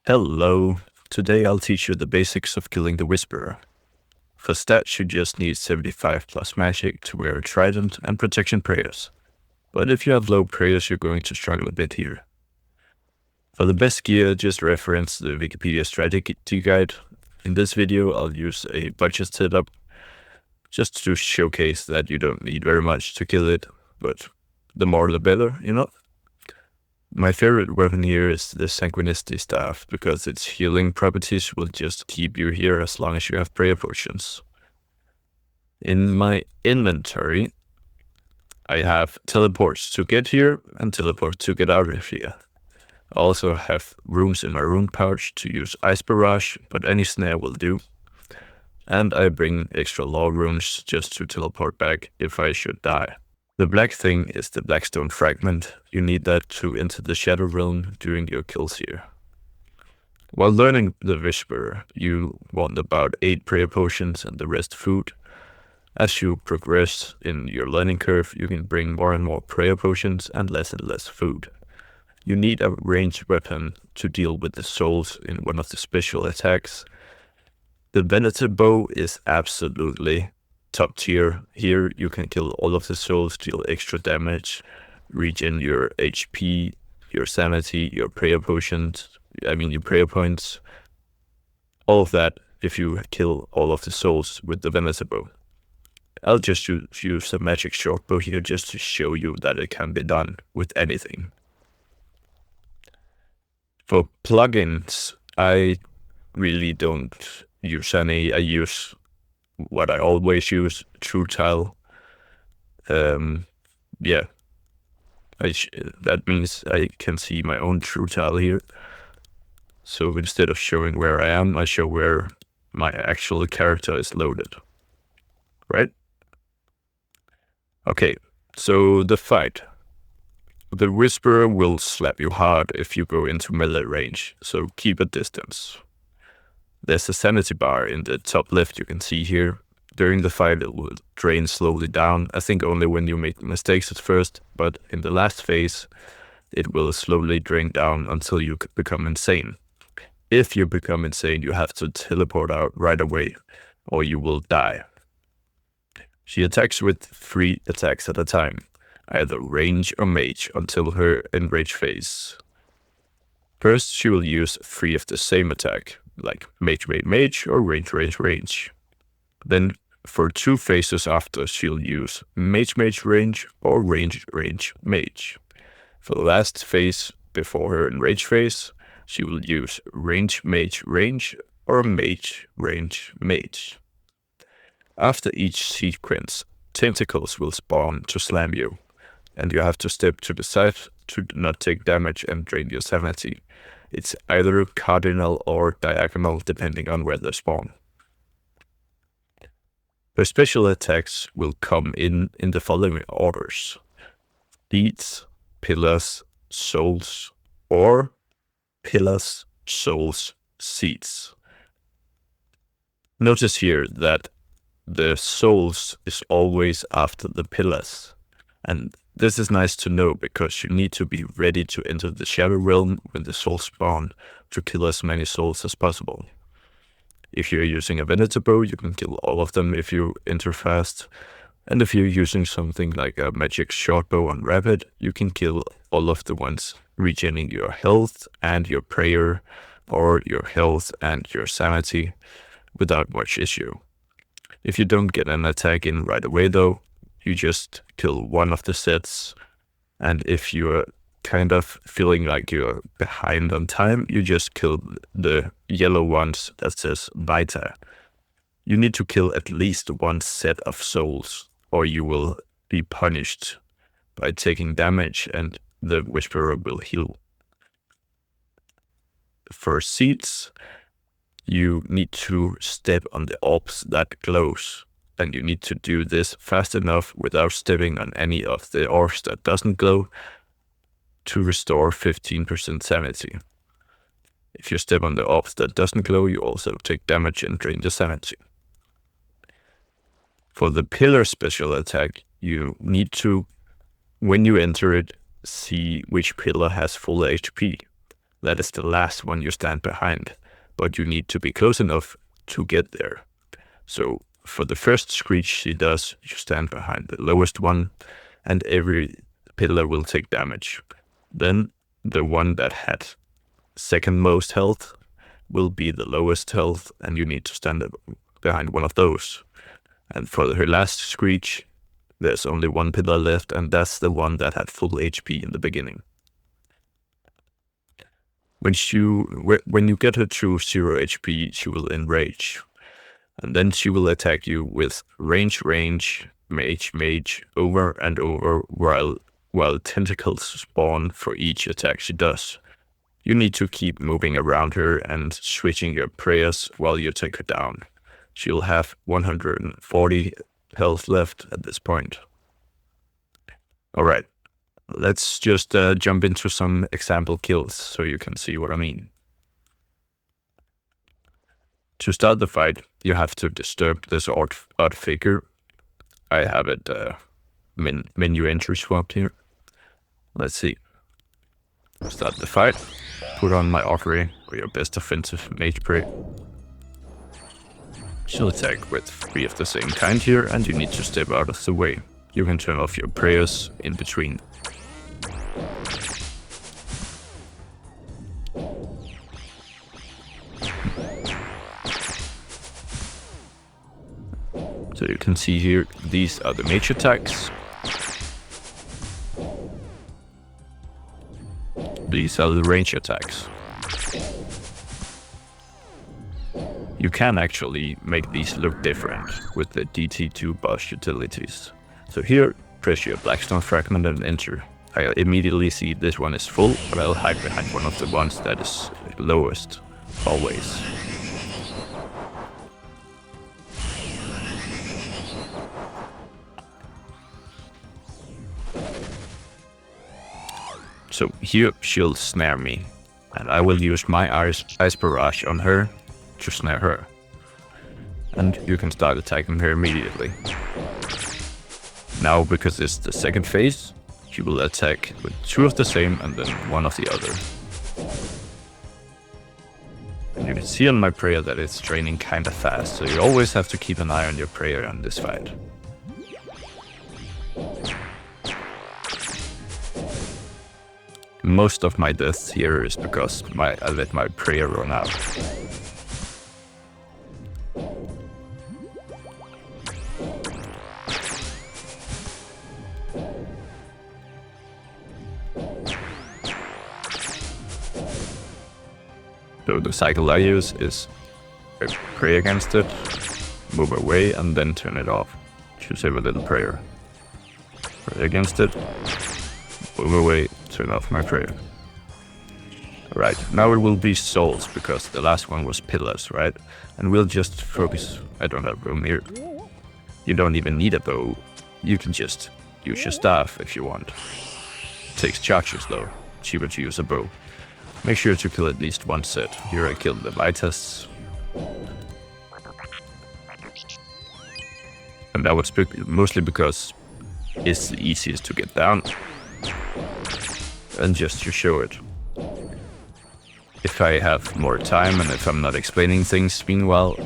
Hello. Today I'll teach you the basics of killing the Whisperer. For stats, you just need 75 plus magic to wear a trident and protection prayers. But if you have low prayers, you're going to struggle a bit here. For the best gear, just reference the Wikipedia strategy guide. In this video, I'll use a budget setup just to showcase that you don't need very much to kill it, but the more the better, you know? My favorite weapon here is the Sanguinity Staff, because its healing properties will just keep you here as long as you have prayer potions. In my inventory, I have teleports to get here and teleports to get out of here. I also have runes in my rune pouch to use Ice Barrage, but any snare will do. And I bring extra law runes just to teleport back if I should die. The black thing is the Blackstone Fragment. You need that to enter the Shadow Realm during your kills here. While learning the Whisperer, you want about 8 prayer potions and the rest food. As you progress in your learning curve, you can bring more and more prayer potions and less food. You need a ranged weapon to deal with the souls in one of the special attacks. The Venator Bow is absolutely top tier. Here you can kill all of the souls, deal extra damage, regen your HP, your sanity, your prayer potions, your prayer points. All of that if you kill all of the souls with the Venator Bow. I'll just use a magic shortbow here just to show you that it can be done with anything. For plugins, I really don't use any. I use what I always use, TrueTile. That means I can see my own TrueTile here. So instead of showing where I am, I show where my actual character is loaded. Right? Okay, so the fight. The Whisperer will slap you hard if you go into melee range, so keep a distance. There's a sanity bar in the top left you can see here. During the fight it will drain slowly down, I think only when you make mistakes at first, but in the last phase it will slowly drain down until you become insane. If you become insane, you have to teleport out right away or you will die. She attacks with 3 attacks at a time, either range or mage, until her enrage phase. First she will use 3 of the same attack, like mage or range. Then for 2 phases after, she'll use mage range or range mage. For the last phase before her enrage phase, she will use range or mage range mage. After each sequence, tentacles will spawn to slam you, and you have to step to the side to not take damage and drain your sanity. It's either cardinal or diagonal depending on where they spawn. The special attacks will come in the following orders: Seeds, Pillars, Souls, or Pillars, Souls, Seeds. Notice here that the Souls is always after the Pillars, and this is nice to know because you need to be ready to enter the Shadow Realm when the souls spawn to kill as many souls as possible. If you're using a Venator Bow, you can kill all of them if you enter fast. And if you're using something like a magic shortbow on rapid, you can kill all of the ones regening your health and your prayer, or your health and your sanity without much issue. If you don't get an attack in right away though, you just kill one of the sets, and if you're kind of feeling like you're behind on time, you just kill the yellow ones that says Vita. You need to kill at least 1 set of souls, or you will be punished by taking damage and the Whisperer will heal. For seeds, you need to step on the orbs that glows, and you need to do this fast enough without stepping on any of the orbs that doesn't glow to restore 15% sanity. If you step on the orbs that doesn't glow, you also take damage and drain the sanity. For the Pillar special attack, you need to, when you enter it, see which pillar has full HP. That is the last one you stand behind, but you need to be close enough to get there. So for the first screech she does, you stand behind the lowest one, and every pillar will take damage. Then the one that had second most health will be the lowest health, and you need to stand behind one of those. And for her last screech, there's only one pillar left, and that's the one that had full HP in the beginning. When you get her to 0 HP, she will enrage. And then she will attack you with range, mage, over and over, while tentacles spawn for each attack she does. You need to keep moving around her and switching your prayers while you take her down. She'll have 140 health left at this point. Alright, let's just jump into some example kills so you can see what I mean. To start the fight, you have to disturb this odd figure. I have it menu entry swapped here. Let's see. Start the fight. Put on my offering or your best offensive mage prey. She'll attack with 3 of the same kind here, and you need to step out of the way. You can turn off your prayers in between. So you can see here, these are the mage attacks. These are the range attacks. You can actually make these look different with the DT2 boss utilities. So here, press your Blackstone fragment and enter. I immediately see this one is full, but I'll hide behind one of the ones that is lowest, always. So here she'll snare me, and I will use my ice barrage on her to snare her. And you can start attacking her immediately. Now, because it's the second phase, she will attack with 2 of the same and then 1 of the other. And you can see on my prayer that it's draining kinda fast, so you always have to keep an eye on your prayer on this fight. Most of my deaths here is because I let my prayer run out. So the cycle I use is I pray against it, move away, and then turn it off. Just have a little prayer. Pray against it, move away, turn off my prayer. Alright, now it will be souls, because the last one was pillars, right? And we'll just focus. I don't have room here. You don't even need a bow. You can just use your staff if you want. It takes charges though, cheaper to use a bow. Make sure to kill at least 1 set. Here I killed the Vitas. And that was mostly because it's the easiest to get down. And just to show it. If I have more time and if I'm not explaining things meanwhile,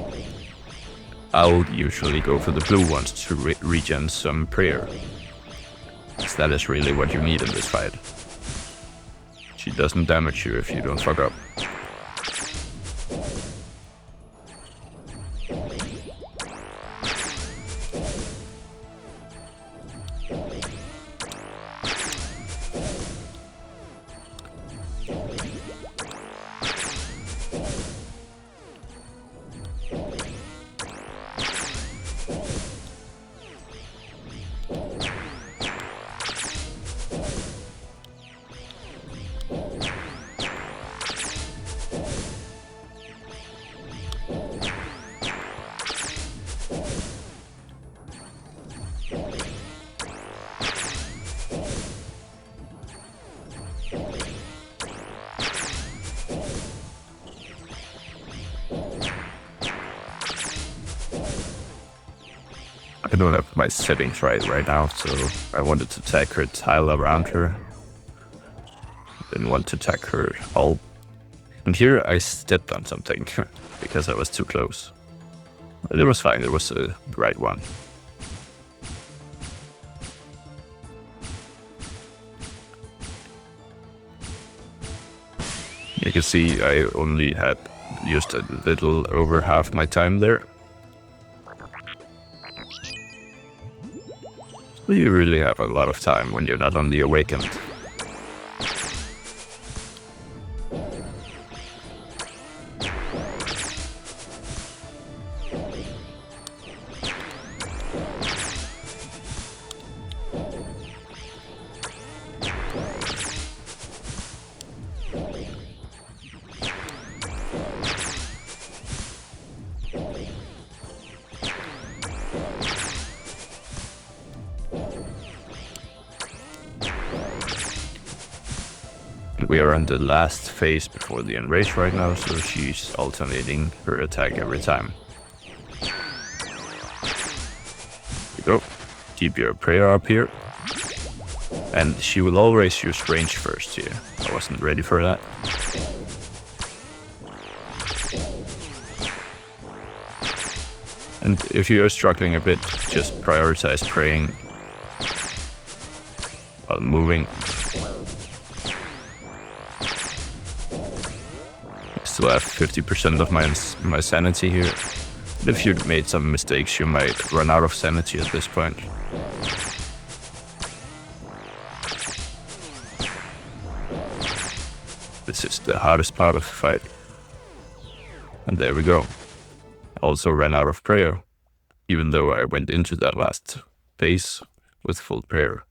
I'll usually go for the blue ones to regen some prayer. Because that is really what you need in this fight. She doesn't damage you if you don't fuck up. I don't have my settings right now, so I wanted to attack her tile around her. Didn't want to attack her all And here I stepped on something because I was too close. But it was fine, it was the right one. You can see I only had used a little over half my time there. So you really have a lot of time when you're not on the Awakened. We are on the last phase before the Enrage right now, so she's alternating her attack every time. Here you go. Keep your prayer up here. And she will always use range first here. I wasn't ready for that. And if you're struggling a bit, just prioritize praying while moving. Still have 50% of my sanity here. But if you made some mistakes, you might run out of sanity at this point. This is the hardest part of the fight. And there we go. I also ran out of prayer, even though I went into that last phase with full prayer.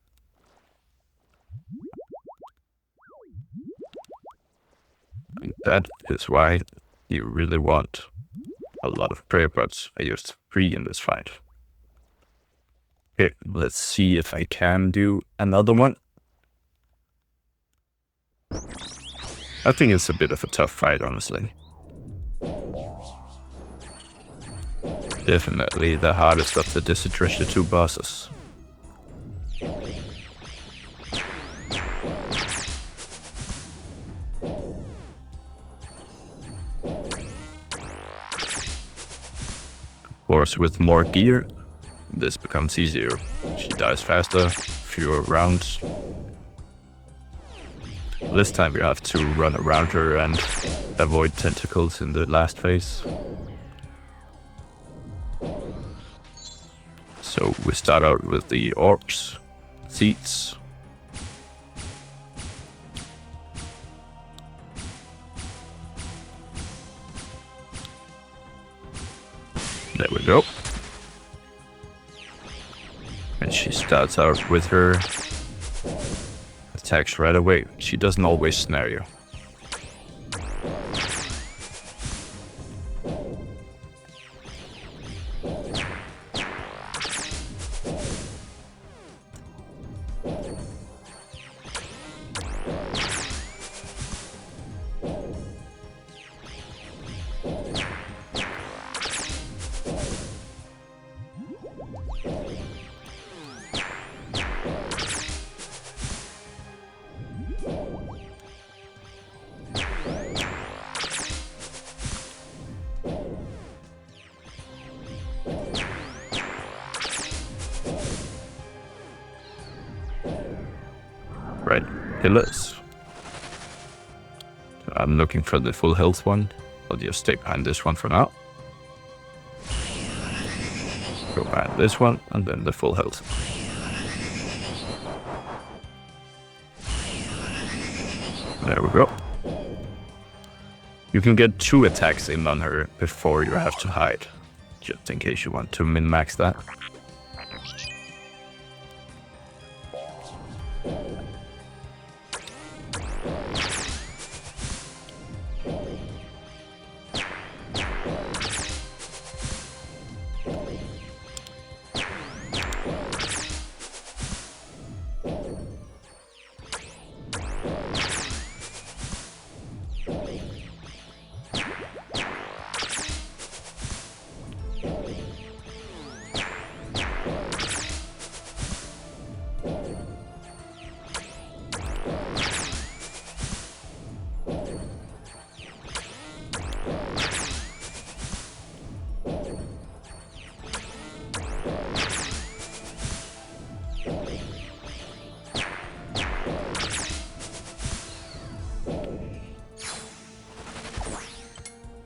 And that is why you really want a lot of prayer pots. I used 3 in this fight. Okay, let's see if I can do another one. I think it's a bit of a tough fight, honestly. Definitely the hardest of the Disadresher 2 bosses. Of course, with more gear, this becomes easier. She dies faster, fewer rounds. This time you have to run around her and avoid tentacles in the last phase. So we start out with the orbs, seeds. There we go. And she starts out with her attacks right away. She doesn't always snare you. Right, pillars. I'm looking for the full health one. I'll just stay behind this one for now. Go behind this one, and then the full health. There we go. You can get 2 attacks in on her before you have to hide, just in case you want to min-max that.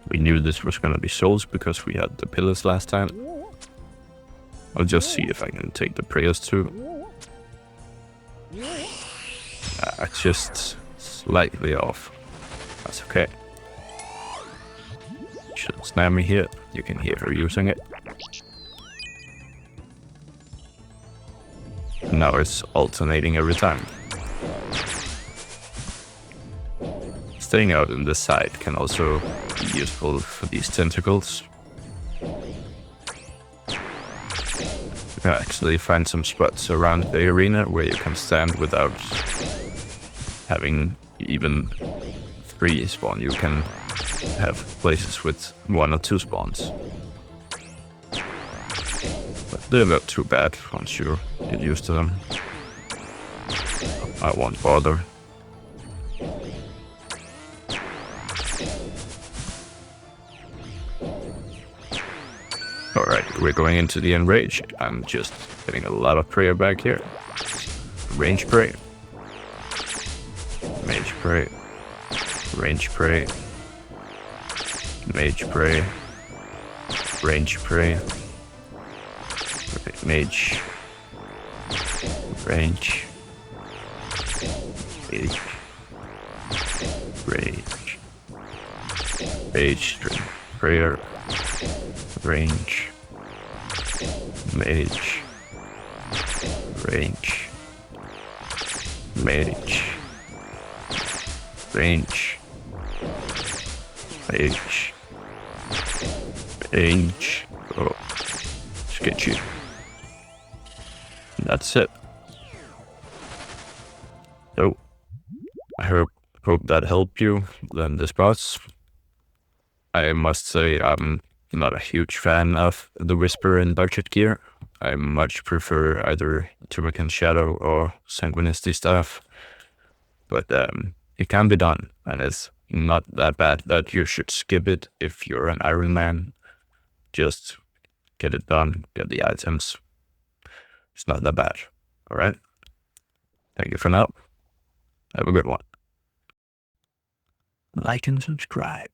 We knew this was gonna be souls because we had the pillars last time. I'll just see if I can take the prayers too. Just slightly off. That's okay. Should snap me here. You can hear her using it. Now it's alternating every time. Staying out in the side can also be useful for these tentacles. You can actually find some spots around the arena where you can stand without having even 3 spawn. You can have places with 1 or 2 spawns. But they're not too bad once you get used to them. I won't bother. Alright, we're going into the enrage. I'm just getting a lot of prayer back here. Range pray. Mage pray. Range pray. Mage pray. Range pray. Mage. Range. Mage. Range. Mage. Prayer. Range. Mage. Range. Mage. Range. Mage. Range. Oh, let's get you. That's it. So, I hope that helped you learn this boss. I must say I'm not a huge fan of the Whisper in budget gear. I much prefer either Turrican Shadow or Sanguinity stuff. But it can be done, and it's not that bad that you should skip it if you're an Iron Man. Just get it done, get the items. It's not that bad. Alright? Thank you for now. Have a good one. Like and subscribe.